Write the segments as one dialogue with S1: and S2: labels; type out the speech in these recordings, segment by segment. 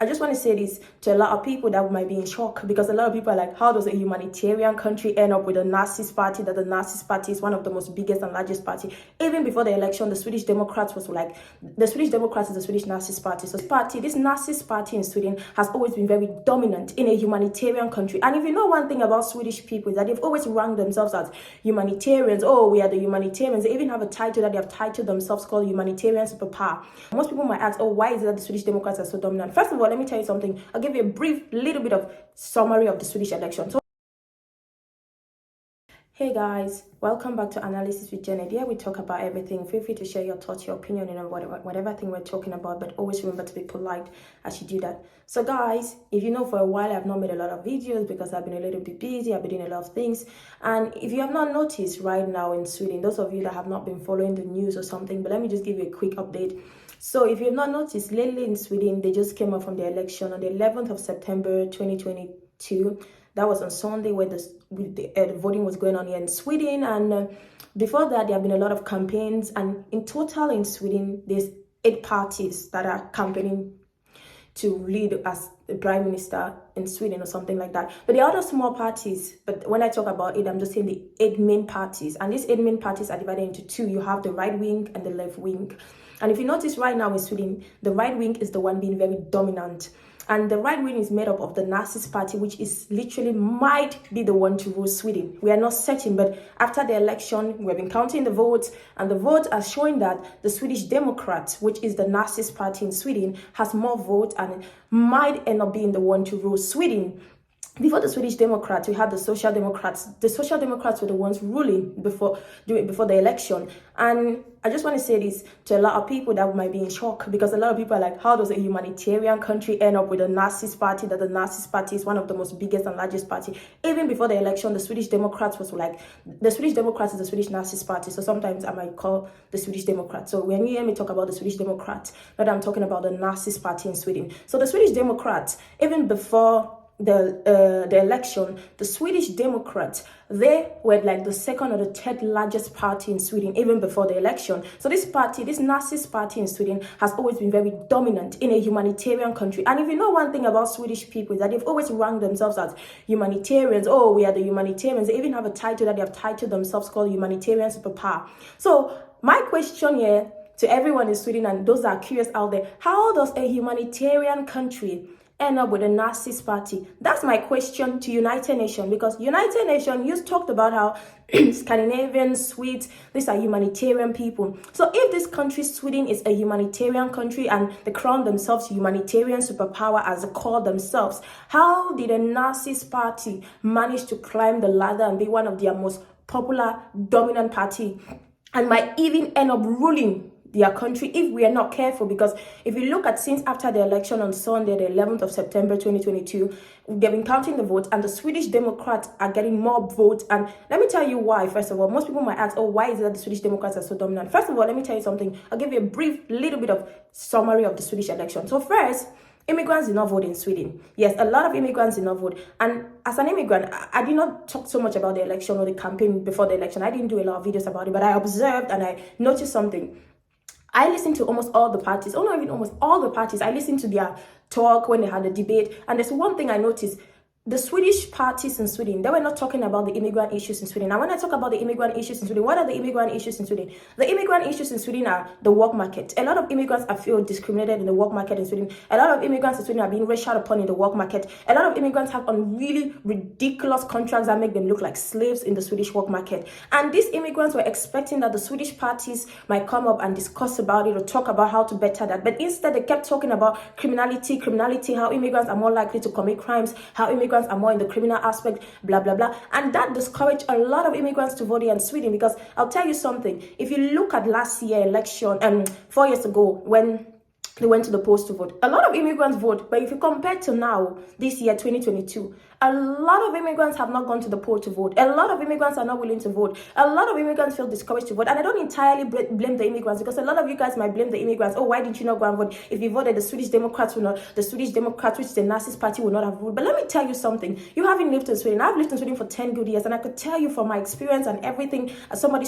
S1: I just want to say this to a lot of people that might be in shock, because a lot of people are like, how does a humanitarian country end up with a narcissist party? That the narcissist party is one of the most biggest and largest party. Even before the election, the Swedish Democrats was like, the Swedish Democrats is the Swedish narcissist party. So this narcissist party in Sweden has always been very dominant in a humanitarian country. And if you know one thing about Swedish people, is that they've always ranked themselves as humanitarians. Oh, we are the humanitarians. They even have a title that they have titled themselves called humanitarian superpower. Most people might ask, oh, why is it that the Swedish Democrats are so dominant? First of all, let me tell you something. I'll give you a brief little bit of summary of the Swedish election. So, hey guys, welcome back to Analysis with Janet. Here we talk about everything. Feel free to share your thoughts, your opinion, and whatever thing we're talking about, but always remember to be polite as you do that. So guys, if you know, for a while I've not made a lot of videos because I've been a little bit busy. I've been doing a lot of things. And if you have not noticed right now in Sweden, those of you that have not been following the news or something, but let me just give you a quick update. So if you have not noticed, lately in Sweden, they just came up from the election on the 11th of September 2022. That was on Sunday where the voting was going on here in Sweden. And before that, there have been a lot of campaigns. And in total in Sweden, there's 8 parties that are campaigning to lead as the prime minister in Sweden or something like that. But there are other small parties. But when I talk about it, I'm just saying the 8 main parties. And these 8 main parties are divided into 2. You have the right wing and the left wing. And if you notice right now in Sweden, the right wing is the one being very dominant. And the right wing is made up of the narcissist party, which is literally might be the one to rule Sweden. We are not certain, but after the election, we've been counting the votes, and the votes are showing that the Swedish Democrats, which is the narcissist party in Sweden, has more votes and might end up being the one to rule Sweden. Before the Swedish Democrats, we had the Social Democrats. The Social Democrats were the ones ruling before the election. And I just want to say this to a lot of people that might be in shock, because a lot of people are like, how does a humanitarian country end up with a narcissist party? That the narcissist party is one of the most biggest and largest party. Even before the election, the Swedish Democrats was like, the Swedish Democrats is the Swedish narcissist party. So sometimes I might call the Swedish Democrats. So when you hear me talk about the Swedish Democrats, that I'm talking about the narcissist party in Sweden. So the Swedish Democrats, even before the election, the Swedish Democrats, they were like the second or the third largest party in Sweden even before the election. So this party, this narcissist party in Sweden, has always been very dominant in a humanitarian country. And if you know one thing about Swedish people, is that they've always ranked themselves as humanitarians. Oh, we are the humanitarians. They even have a title that they have titled themselves called humanitarian superpower. So my question here to everyone in Sweden and those that are curious out there, how does a humanitarian country end up with a narcissist party? That's my question to United Nations, because United Nations, you talked about how Scandinavians, Swedes, these are humanitarian people. So if this country, Sweden, is a humanitarian country and they crown themselves humanitarian superpower as they call themselves, how did a narcissist party manage to climb the ladder and be one of their most popular, dominant party, and might even end up ruling their country if we are not careful? Because if you look at since after the election on Sunday, the 11th of September 2022, they've been counting the votes, and the Swedish Democrats are getting more votes. And let me tell you why. First of all, most people might ask, oh, why is it that the Swedish Democrats are so dominant? First of all, let me tell you something. I'll give you a brief little bit of summary of the Swedish election. So first, immigrants did not vote in Sweden. Yes, a lot of immigrants did not vote. And as an immigrant, I did not talk so much about the election or the campaign before the election. I didn't do a lot of videos about it, but I observed and I noticed something. I listened to almost all the parties, not even almost all the parties. I listened to their talk when they had a debate. And there's one thing I noticed. The Swedish parties in Sweden, they were not talking about the immigrant issues in Sweden. And when I talk about the immigrant issues in Sweden, what are the immigrant issues in Sweden? The immigrant issues in Sweden are the work market. A lot of immigrants are feel discriminated in the work market in Sweden. A lot of immigrants in Sweden are being racial upon in the work market. A lot of immigrants have on really ridiculous contracts that make them look like slaves in the Swedish work market. And these immigrants were expecting that the Swedish parties might come up and discuss about it or talk about how to better that. But instead, they kept talking about criminality, how immigrants are more likely to commit crimes, how immigrants are more in the criminal aspect, blah, blah, blah. And that discouraged a lot of immigrants to vote here in Sweden, because I'll tell you something. If you look at last year election, 4 years ago, when they went to the polls to vote, a lot of immigrants vote. But if you compare to now, this year, 2022, a lot of immigrants have not gone to the poll to vote. A lot of immigrants are not willing to vote. A lot of immigrants feel discouraged to vote. And I don't entirely blame the immigrants, because a lot of you guys might blame the immigrants. Oh, why didn't you not go and vote? If you voted, the Swedish Democrats, which is the narcissist party, will not have voted. But let me tell you something. You haven't lived in Sweden. I've lived in Sweden for 10 good years. And I could tell you from my experience and everything, as somebody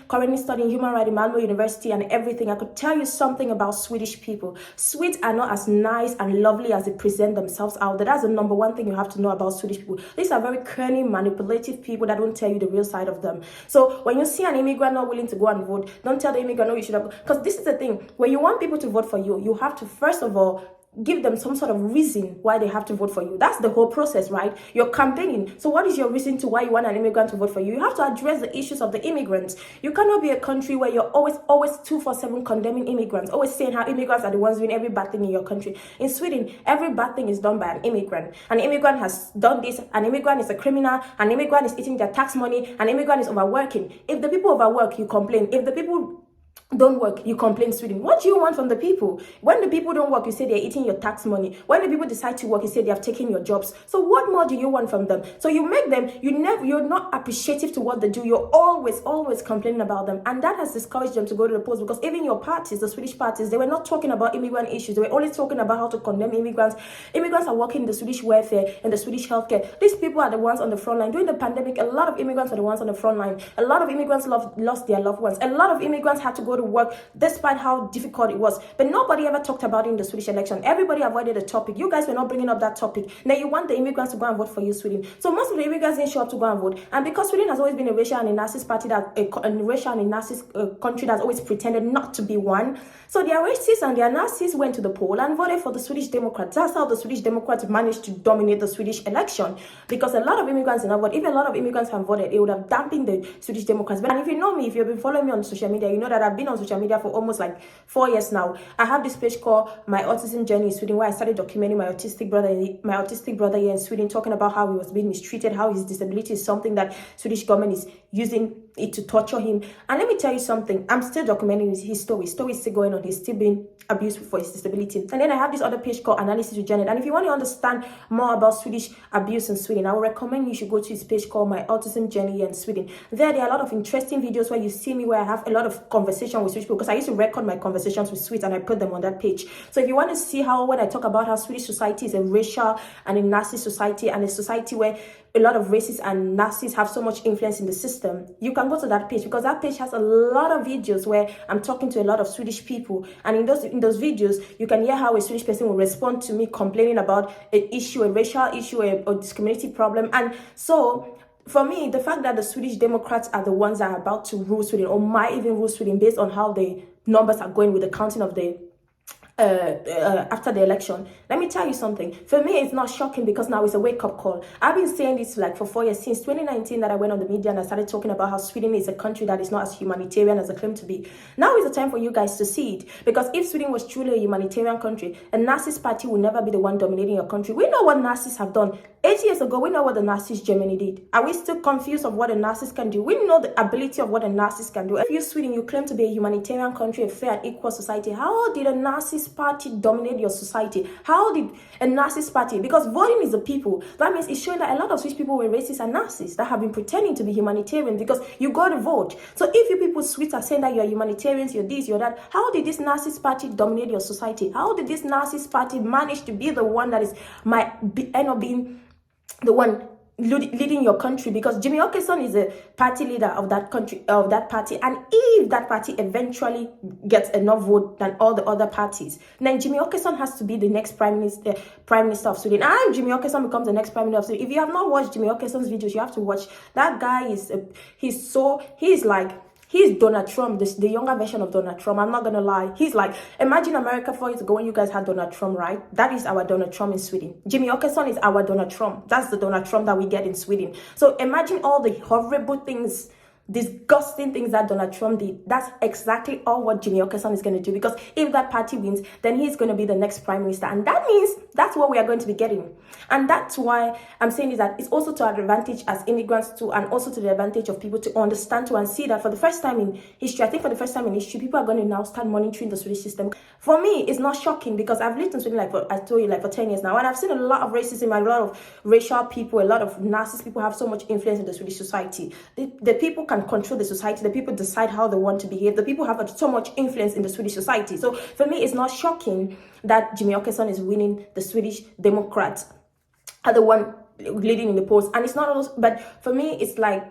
S1: currently studying human rights in Malmö University and everything, I could tell you something about Swedish people. people. Swedes are not as nice and lovely as they present themselves out there. That's the number one thing you have to know about Swedish people. These are very cunning, manipulative people that don't tell you the real side of them. So when you see an immigrant not willing to go and vote, don't tell the immigrant, no, you should have, because this is the thing. When you want people to vote for you, you have to first of all give them some sort of reason why they have to vote for you. That's the whole process, right? You're campaigning. So what is your reason to why you want an immigrant to vote for you? You have to address the issues of the immigrants. You cannot be a country where you're always 247 condemning immigrants, always saying how immigrants are the ones doing every bad thing in your country. In Sweden, every bad thing is done by an immigrant. An immigrant has done this. An immigrant is a criminal. An immigrant is eating their tax money. An immigrant is overworking. If the people overwork, you complain. If the people don't work, you complain. Sweden, what do you want from the people? When the people don't work, you say they're eating your tax money. When the people decide to work, you say they have taken your jobs. So what more do you want from them? So you make them, you're not appreciative to what they do. You're always complaining about them, and that has discouraged them to go to the polls, because even your parties, the Swedish parties, they were not talking about immigrant issues. They were only talking about how to condemn immigrants. Immigrants are working in the Swedish welfare and the Swedish healthcare. These people are the ones on the front line. During the pandemic, a lot of immigrants are the ones on the front line. A lot of immigrants lost their loved ones. A lot of immigrants had to go to work despite how difficult it was. But nobody ever talked about it in the Swedish election. Everybody avoided the topic. You guys were not bringing up that topic. Now you want the immigrants to go and vote for you, Sweden. So most of the immigrants didn't show up to go and vote. And because Sweden has always been a racial and a narcissist party, country that's always pretended not to be one. So their racists and their narcissists went to the poll and voted for the Swedish Democrats. That's how the Swedish Democrats managed to dominate the Swedish election. Because a lot of immigrants did not vote. If a lot of immigrants had voted, it would have dampened the Swedish Democrats. And if you know me, if you've been following me on social media, you know that I've been on social media for almost like 4 years now. I have this page called My Autism Journey in Sweden, where I started documenting my autistic brother here in Sweden, talking about how he was being mistreated, how his disability is something that Swedish government is using it to torture him. And let me tell you something, I'm still documenting his story. His story is still going on. He's still being abused for his disability. And then I have this other page called Analysis with Janet. And if you want to understand more about Swedish abuse in Sweden, I would recommend you should go to his page called My Autism Journey here in Sweden. There are a lot of interesting videos where you see me, where I have a lot of conversation with Swedish people, because I used to record my conversations with Swedes and I put them on that page. So if you want to see how, when I talk about how Swedish society is a racial and a narcissist society, and a society where a lot of racists and narcissists have so much influence in the system, you can go to that page, because that page has a lot of videos where I'm talking to a lot of Swedish people. And in those videos, you can hear how a Swedish person will respond to me complaining about an issue, a racial issue, a discriminative problem. And so for me, the fact that the Swedish Democrats are the ones that are about to rule Sweden, or might even rule Sweden, based on how the numbers are going with the counting of the after the election, let me tell you something. For me, it's not shocking, because now it's a wake-up call. I've been saying this like for 4 years, since 2019, that I went on the media and I started talking about how Sweden is a country that is not as humanitarian as it claimed to be. Now is the time for you guys to see it, because if Sweden was truly a humanitarian country, a narcissist party will never be the one dominating your country. We know what narcissists have done. 8 years ago, we know what the narcissist Germany did. Are we still confused of what a narcissist can do? We know the ability of what a narcissist can do. If you, Sweden, you claim to be a humanitarian country, a fair and equal society, how did a narcissist party dominate your society? How did a narcissist party? Because voting is the people. That means it's showing that a lot of Swedish people were racist and narcissists that have been pretending to be humanitarian, because you go to vote. So if you people Swedes are saying that you're humanitarians, you're this, you're that, how did this narcissist party dominate your society? How did this narcissist party manage to be the one that end up being the one leading your country? Because Jimmy Åkesson is a party leader of that country, of that party, and if that party eventually gets enough vote than all the other parties, then Jimmy Åkesson has to be the next prime minister of Sweden. And Jimmy Åkesson becomes the next prime minister of Sweden. If you have not watched Jimmy Åkesson's videos, you have to watch. That guy is he's Donald Trump, the younger version of Donald Trump. I'm not going to lie. He's like, imagine America 4 years ago when you guys had Donald Trump, right? That is our Donald Trump in Sweden. Jimmy Åkesson is our Donald Trump. That's the Donald Trump that we get in Sweden. So imagine all the horrible things, disgusting things that Donald Trump did. That's exactly all what Jimmy Åkesson is going to do, because if that party wins, then he's going to be the next prime minister, and that means that's what we are going to be getting. And that's why I'm saying is that it's also to our advantage as immigrants too, and also to the advantage of people to understand and see that for the first time in history, I think for the first time in history, people are going to now start monitoring the Swedish system. For me, it's not shocking, because I've lived in Sweden for 10 years now, and I've seen a lot of racism, a lot of racial people, a lot of narcissist people have so much influence in the Swedish society. The people can control the society. The people decide how they want to behave. The people have so much influence in the Swedish society. So for me, it's not shocking that Jimmy Åkesson is winning. The Swedish Democrats are the one leading in the polls, and it's not. But for me, it's like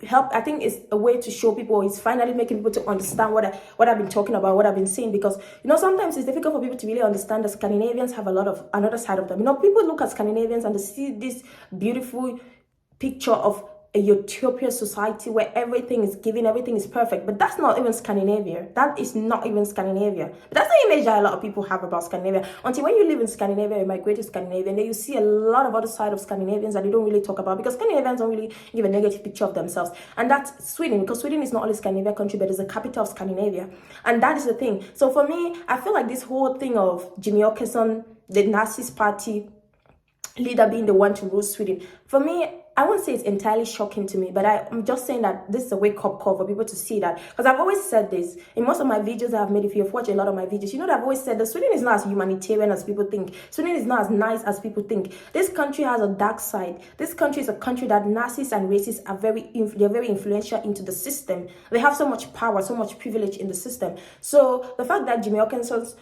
S1: help. I think it's a way to show people, it's finally making people to understand what I've been talking about, what I've been saying, because sometimes it's difficult for people to really understand that Scandinavians have a lot of another side of them. People look at Scandinavians and they see this beautiful picture of a utopia society where everything is given, everything is perfect, but that's not even Scandinavia. That is not even Scandinavia. But that's the image that a lot of people have about Scandinavia. Until when you live in Scandinavia, you migrate to Scandinavia, and then you see a lot of other side of Scandinavians that they don't really talk about, because Scandinavians don't really give a negative picture of themselves. And that's Sweden, because Sweden is not only a Scandinavian country, but it's the capital of Scandinavia. And that is the thing. So for me, I feel like this whole thing of Jimmy Åkesson, the narcissist party leader, being the one to rule Sweden, for me, I won't say it's entirely shocking to me, but I'm just saying that this is a wake-up call for people to see that. Because I've always said this in most of my videos that I've made. If you've watched a lot of my videos, you know that I've always said that Sweden is not as humanitarian as people think. Sweden is not as nice as people think. This country has a dark side. This country is a country that narcissists and racists are they're very influential into the system. They have so much power, so much privilege in the system. So the fact that Jimmy Åkesson's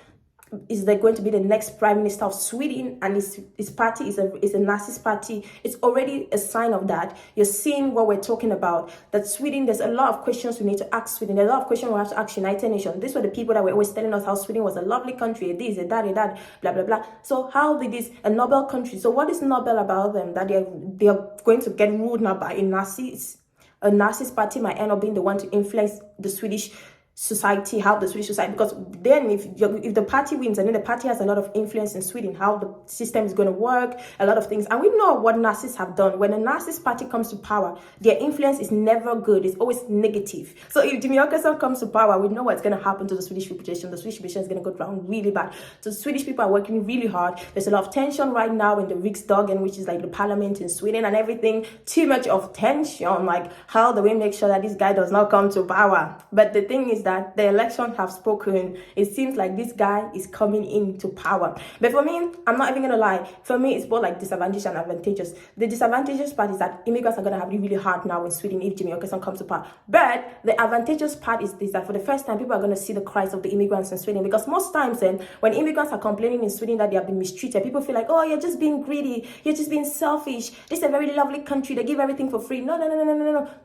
S1: is there going to be the next prime minister of Sweden, and his party is a narcissist party, it's already a sign of that. You're seeing what we're talking about, that Sweden, there's a lot of questions we need to ask Sweden. There's a lot of questions we have to ask United Nations. These were the people that were always telling us how Sweden was a lovely country, a this, a that, blah, blah, blah. So how did this, a Nobel country, so what is Nobel about them, that they're going to get ruled now by a narcissist? A narcissist party might end up being the one to influence the Swedish society, how the Swedish society, because then if the party wins, and then the party has a lot of influence in Sweden, how the system is going to work, a lot of things. And we know what narcissists have done. When a narcissist party comes to power, their influence is never good, it's always negative. So if Jimmy Åkesson comes to power, we know what's going to happen to the Swedish reputation. The Swedish reputation is going to go down really bad. So the Swedish people are working really hard. There's a lot of tension right now in the Riksdagen, which is like the parliament in Sweden, and everything. Too much of tension, like how do we make sure that this guy does not come to power? But the thing is that the election have spoken. It seems like this guy is coming into power. But for me, I'm not even gonna lie, for me it's both like disadvantages and advantages. The disadvantageous part is that immigrants are gonna have it really hard now in Sweden if Jimmy Åkesson comes to power. But the advantageous part is this, that for the first time people are gonna see the cries of the immigrants in Sweden, because most times when immigrants are complaining in Sweden that they have been mistreated, people feel like, oh, you're just being greedy, you're just being selfish, this is a very lovely country, they give everything for free. No.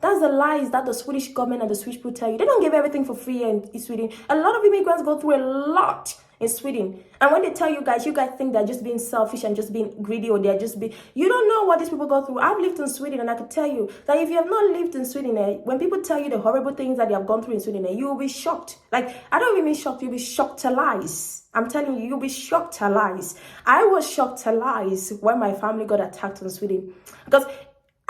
S1: That's the lies that the Swedish government and the Swedish people tell you. They don't give everything for free in Sweden. A lot of immigrants go through a lot in Sweden, and when they tell you guys think they're just being selfish and just being greedy, or they're just being, you don't know what these people go through. I've lived in Sweden, and I can tell you that if you have not lived in Sweden, when people tell you the horrible things that they have gone through in Sweden, you will be shocked. Like, I don't even mean shocked, you'll be shocked to lies. I'm telling you, you'll be shocked to lies. I was shocked to lies when my family got attacked in Sweden, because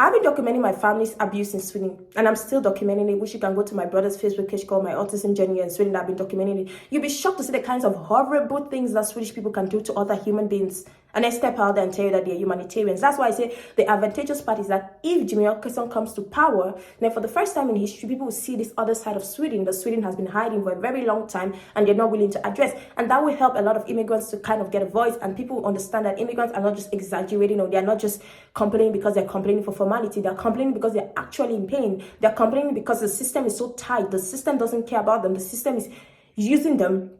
S1: I've been documenting my family's abuse in Sweden, and I'm still documenting it, which you can go to my brother's Facebook page called My Autism Journey in Sweden. I've been documenting it. You'll be shocked to see the kinds of horrible things that Swedish people can do to other human beings. And they step out there and tell you that they're humanitarians. That's why I say the advantageous part is that if Jimmy Åkesson comes to power, then for the first time in history, people will see this other side of Sweden that Sweden has been hiding for a very long time, and they're not willing to address. And that will help a lot of immigrants to kind of get a voice, and people will understand that immigrants are not just exaggerating, or they're not just complaining because they're complaining for formality. They're complaining because they're actually in pain. They're complaining because the system is so tight. The system doesn't care about them. The system is using them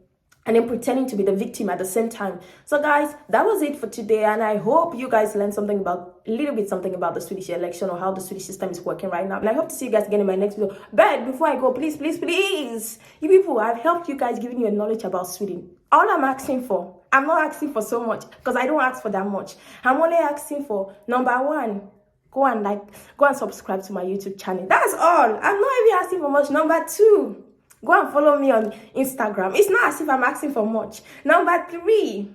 S1: and then pretending to be the victim at the same time. So guys, that was it for today, and I hope you guys learned something about the Swedish election, or how the Swedish system is working right now. And I hope to see you guys again in my next video. But before I go, please, you people, I've helped you guys, giving you a knowledge about Sweden. All I'm asking for, I'm not asking for so much, because I don't ask for that much. I'm only asking for, number one, go and subscribe to my YouTube channel. That's all. I'm not even asking for much. Number two, go and follow me on Instagram. It's not as if I'm asking for much. Number three,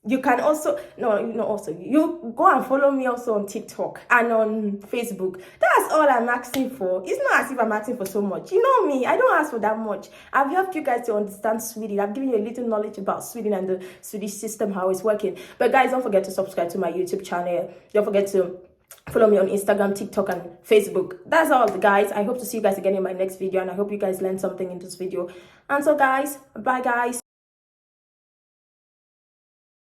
S1: you can also, you go and follow me also on TikTok and on Facebook. That's all I'm asking for. It's not as if I'm asking for so much. You know me, I don't ask for that much. I've helped you guys to understand Sweden. I've given you a little knowledge about Sweden and the Swedish system, how it's working. But guys, don't forget to subscribe to my YouTube channel. Don't forget to follow me on Instagram, TikTok, and Facebook. That's all, guys. I hope to see you guys again in my next video, and I hope you guys learned something in this video. And so, guys, bye, guys.